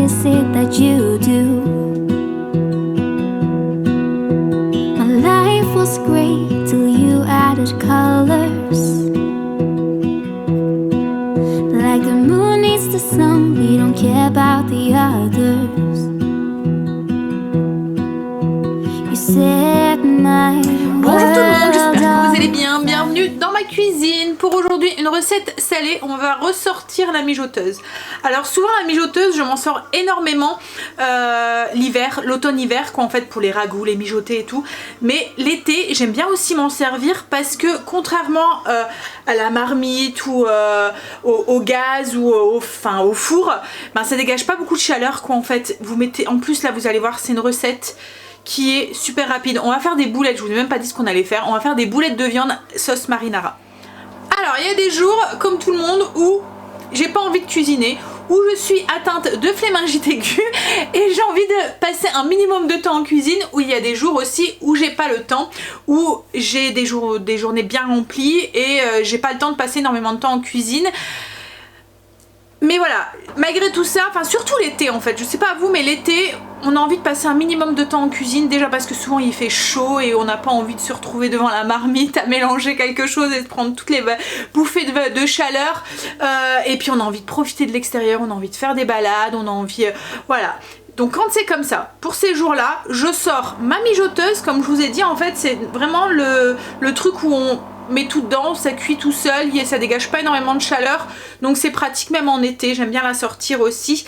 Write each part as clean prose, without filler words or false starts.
is it that you do? My life was great till you added colors. Like the moon needs the sun, we don't care about the others. You set my Bonjour tout le monde, j'espère que vous allez world bien. Bienvenue dans ma cuisine. Pour aujourd'hui, une recette salée. On va ressortir la mijoteuse. Alors souvent la mijoteuse, je m'en sors énormément l'hiver, l'automne-hiver, quoi, en fait, pour les ragoûts, les mijotés et tout. Mais l'été, j'aime bien aussi m'en servir parce que contrairement à la marmite ou au gaz ou au four, ben, ça dégage pas beaucoup de chaleur, quoi, en fait. Vous mettez, en plus là, vous allez voir, c'est une recette qui est super rapide. On va faire des boulettes, je vous ai même pas dit ce qu'on allait faire. On va faire des boulettes de viande sauce marinara. Alors il y a des jours, comme tout le monde, où j'ai pas envie de cuisiner, où je suis atteinte de flémingite aiguë et j'ai envie de passer un minimum de temps en cuisine, où il y a des jours aussi où j'ai pas le temps, où j'ai des journées bien remplies et j'ai pas le temps de passer énormément de temps en cuisine. Mais voilà, malgré tout ça, enfin surtout l'été en fait, je sais pas à vous, mais l'été on a envie de passer un minimum de temps en cuisine, déjà parce que souvent il fait chaud et on n'a pas envie de se retrouver devant la marmite à mélanger quelque chose et de prendre toutes les bouffées de chaleur, et puis on a envie de profiter de l'extérieur, on a envie de faire des balades, on a envie, voilà. Donc quand c'est comme ça, pour ces jours-là, je sors ma mijoteuse, comme je vous ai dit, en fait c'est vraiment le truc où on met tout dedans, ça cuit tout seul, ça dégage pas énormément de chaleur, donc c'est pratique même en été, j'aime bien la sortir aussi.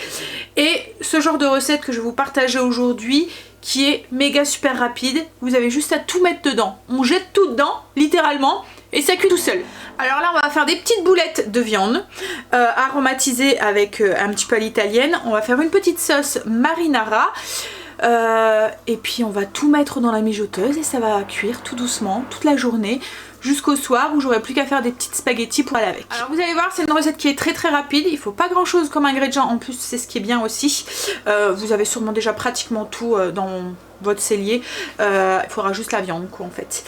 Et ce genre de recette que je vais vous partager aujourd'hui, qui est méga super rapide, vous avez juste à tout mettre dedans. On jette tout dedans, littéralement, et ça cuit tout seul. Alors là on va faire des petites boulettes de viande aromatisées avec un petit peu à l'italienne. On va faire une petite sauce marinara. Et puis on va tout mettre dans la mijoteuse et ça va cuire tout doucement toute la journée jusqu'au soir, où j'aurai plus qu'à faire des petites spaghettis pour aller avec. Alors vous allez voir, c'est une recette qui est très très rapide, il faut pas grand chose comme ingrédient, en plus c'est ce qui est bien aussi. Vous avez sûrement déjà pratiquement tout dans votre cellier, il faudra juste la viande, quoi, en fait.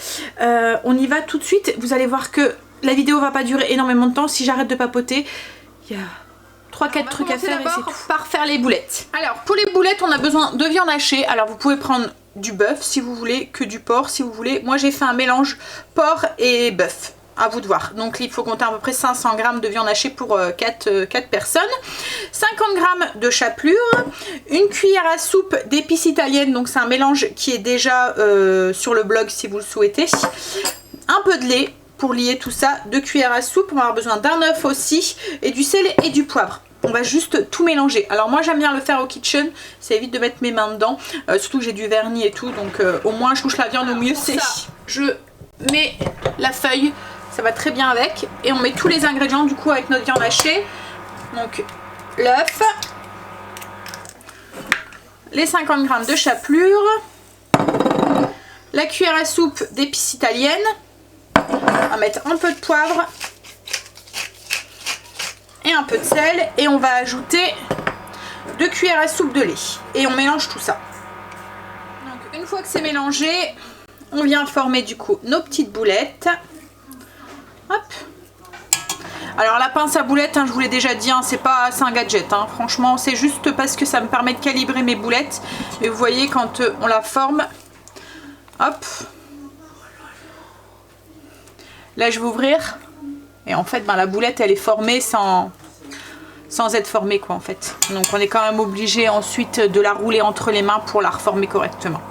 On y va tout de suite. Vous allez voir que la vidéo va pas durer énormément de temps. Si j'arrête de papoter, il y a 3-4 trucs à faire et c'est tout. Par faire les boulettes. Alors pour les boulettes on a besoin de viande hachée. Alors vous pouvez prendre du bœuf si vous voulez, que du porc si vous voulez. Moi j'ai fait un mélange porc et bœuf, à vous de voir. Donc il faut compter à peu près 500 g de viande hachée pour 4 personnes. 50 g de chapelure, une cuillère à soupe d'épices italiennes, donc c'est un mélange qui est déjà sur le blog si vous le souhaitez. Un peu de lait pour lier tout ça, 2 cuillères à soupe, on va avoir besoin d'un œuf aussi, et du sel et du poivre. On va juste tout mélanger. Alors moi j'aime bien le faire au kitchen, ça évite de mettre mes mains dedans, surtout que j'ai du vernis et tout, donc au moins je touche la viande, au mieux c'est. Je mets la feuille, ça va très bien avec, et on met tous les ingrédients du coup avec notre viande hachée. Donc l'œuf, les 50 g de chapelure, la cuillère à soupe d'épices italiennes, on va mettre un peu de poivre et un peu de sel, et on va ajouter 2 cuillères à soupe de lait et on mélange tout ça. Donc une fois que c'est mélangé, on vient former du coup nos petites boulettes. Hop. Alors la pince à boulettes, hein, je vous l'ai déjà dit, hein, c'est un gadget, hein. Franchement c'est juste parce que ça me permet de calibrer mes boulettes. Et vous voyez quand on la forme, hop, là je vais ouvrir et en fait ben, la boulette elle est formée sans être formée, quoi, en fait. Donc on est quand même obligé ensuite de la rouler entre les mains pour la reformer correctement.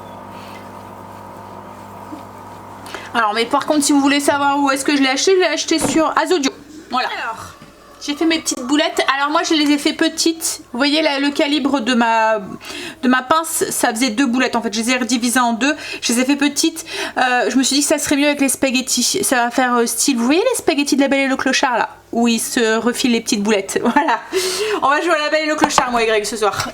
Alors mais par contre si vous voulez savoir où est-ce que je l'ai acheté sur Azodio. Voilà. Alors j'ai fait mes petites boulettes. Alors moi je les ai fait petites. Vous voyez là, le calibre de ma pince, ça faisait 2 boulettes en fait. Je les ai redivisées en 2. Je les ai fait petites. Je me suis dit que ça serait mieux avec les spaghettis. Ça va faire style, vous voyez les spaghettis de La Belle et le Clochard là, où ils se refilent les petites boulettes. Voilà. On va jouer à La Belle et le Clochard, moi et Greg, ce soir.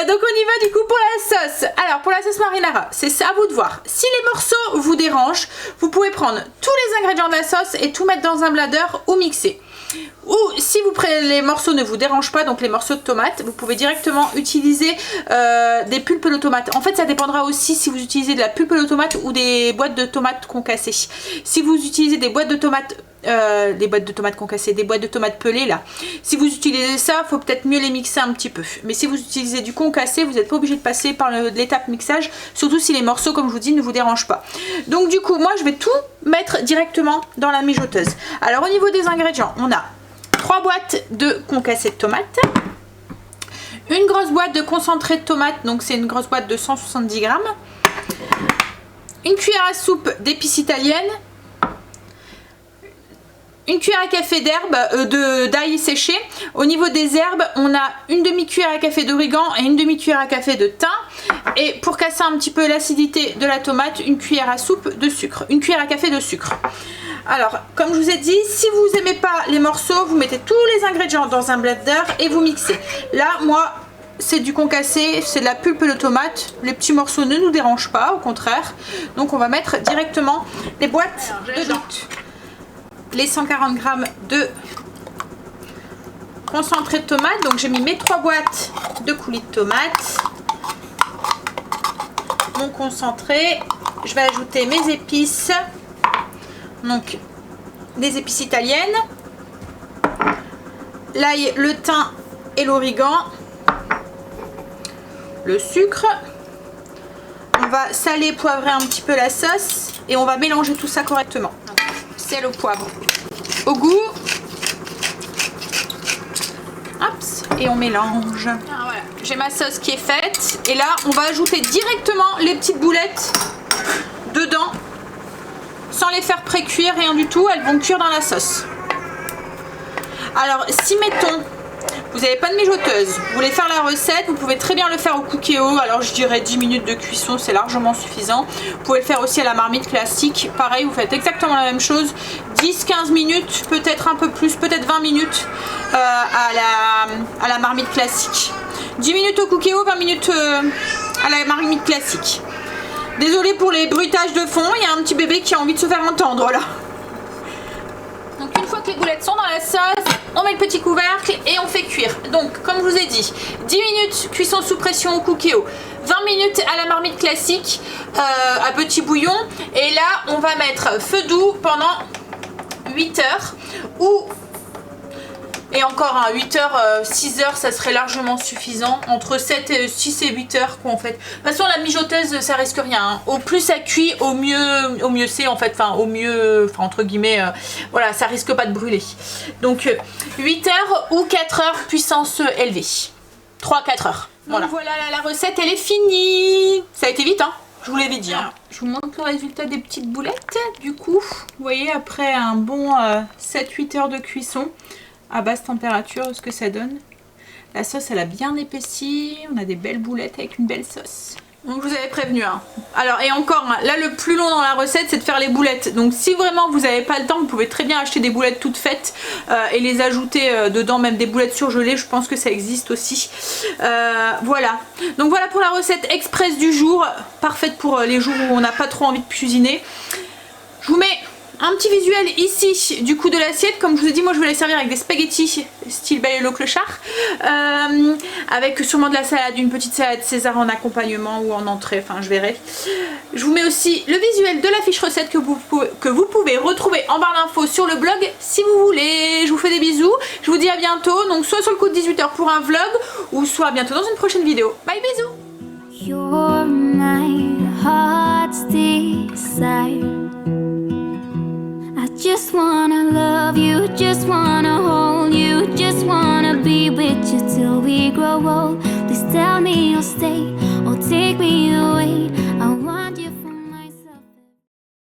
Donc on y va du coup pour la sauce. Alors pour la sauce marinara, c'est à vous de voir. Si les morceaux vous dérangent, vous pouvez prendre tous les ingrédients de la sauce et tout mettre dans un blader ou mixer. Ou si les morceaux ne vous dérangent pas, donc les morceaux de tomates, vous pouvez directement utiliser des pulpes de tomates. En fait ça dépendra aussi si vous utilisez de la pulpe de tomate ou des boîtes de tomates concassées. Si vous utilisez des boîtes de tomates des boîtes de tomates concassées, des boîtes de tomates pelées là. Si vous utilisez ça, il faut peut-être mieux les mixer un petit peu. Mais si vous utilisez du concassé, vous n'êtes pas obligé de passer par l'étape mixage, surtout si les morceaux, comme je vous dis, ne vous dérangent pas. Donc du coup, moi je vais tout mettre directement dans la mijoteuse. Alors au niveau des ingrédients, on a 3 boîtes de concassé de tomates, une grosse boîte de concentré de tomates, donc c'est une grosse boîte de 170 grammes, une cuillère à soupe d'épices italiennes, une cuillère à café d'herbe d'ail séché. Au niveau des herbes, on a une demi-cuillère à café d'origan et une demi-cuillère à café de thym. Et pour casser un petit peu l'acidité de la tomate, une cuillère à soupe de sucre, une cuillère à café de sucre. Alors, comme je vous ai dit, si vous n'aimez pas les morceaux, vous mettez tous les ingrédients dans un blender et vous mixez. Là, moi, c'est du concassé, c'est de la pulpe de tomate. Les petits morceaux ne nous dérangent pas, au contraire. Donc, on va mettre directement les boîtes dedans. Les 140 grammes de concentré de tomate. Donc j'ai mis mes 3 boîtes de coulis de tomate, mon concentré. Je vais ajouter mes épices, donc des épices italiennes, l'ail, le thym et l'origan, le sucre. On va saler, poivrer un petit peu la sauce et on va mélanger tout ça correctement. Sel au poivre au goût. Hops, et on mélange. Ah, voilà. J'ai ma sauce qui est faite et là on va ajouter directement les petites boulettes dedans sans les faire pré-cuire, rien du tout, elles vont cuire dans la sauce. Alors si mettons vous n'avez pas de mijoteuse, vous voulez faire la recette, vous pouvez très bien le faire au Cookéo. Alors je dirais 10 minutes de cuisson, c'est largement suffisant. Vous pouvez le faire aussi à la marmite classique. Pareil, vous faites exactement la même chose. 10-15 minutes, peut-être un peu plus, peut-être 20 minutes à la marmite classique. 10 minutes au Cookéo, 20 minutes à la marmite classique. Désolée pour les bruitages de fond, il y a un petit bébé qui a envie de se faire entendre là. Donc une fois que les boulettes sont dans la sauce, on met le petit couvercle et on fait cuire. Donc comme je vous ai dit, 10 minutes cuisson sous pression au Cookéo, 20 minutes à la marmite classique à petit bouillon. Et là on va mettre feu doux pendant 8 heures ou... Et encore à 8 heures, 6 heures, ça serait largement suffisant. Entre 6 et 8 heures, quoi, en fait. De toute façon, la mijoteuse, ça risque rien. Hein. Au plus ça cuit, au mieux c'est, en fait. Enfin, au mieux, enfin, entre guillemets, voilà, ça risque pas de brûler. Donc, 8 heures ou 4 heures, puissance élevée. 3-4 heures. Voilà. Donc, voilà, la recette, elle est finie. Ça a été vite, hein. Je vous l'avais dit. Hein. Je vous montre le résultat des petites boulettes. Du coup, vous voyez, après un bon 7-8 heures de cuisson, à basse température, ce que ça donne. La sauce elle a bien épaissi, on a des belles boulettes avec une belle sauce. Donc je vous avais prévenu hein. Alors et encore hein, là le plus long dans la recette c'est de faire les boulettes. Donc si vraiment vous n'avez pas le temps, vous pouvez très bien acheter des boulettes toutes faites et les ajouter dedans, même des boulettes surgelées, je pense que ça existe aussi. Voilà. Donc voilà pour la recette express du jour, parfaite pour les jours où on n'a pas trop envie de cuisiner. Je vous mets un petit visuel ici du coup de l'assiette. Comme je vous ai dit, moi je vais la servir avec des spaghettis style Balello Clochard avec sûrement de la salade, une petite salade César en accompagnement ou en entrée, enfin je verrai. Je vous mets aussi le visuel de la fiche recette que vous pouvez retrouver en barre d'infos sur le blog si vous voulez. Je vous fais des bisous, je vous dis à bientôt, donc soit sur le coup de 18 h pour un vlog ou soit à bientôt dans une prochaine vidéo. Bye, bisous. You're my heart's desire. I just wanna love you, just wanna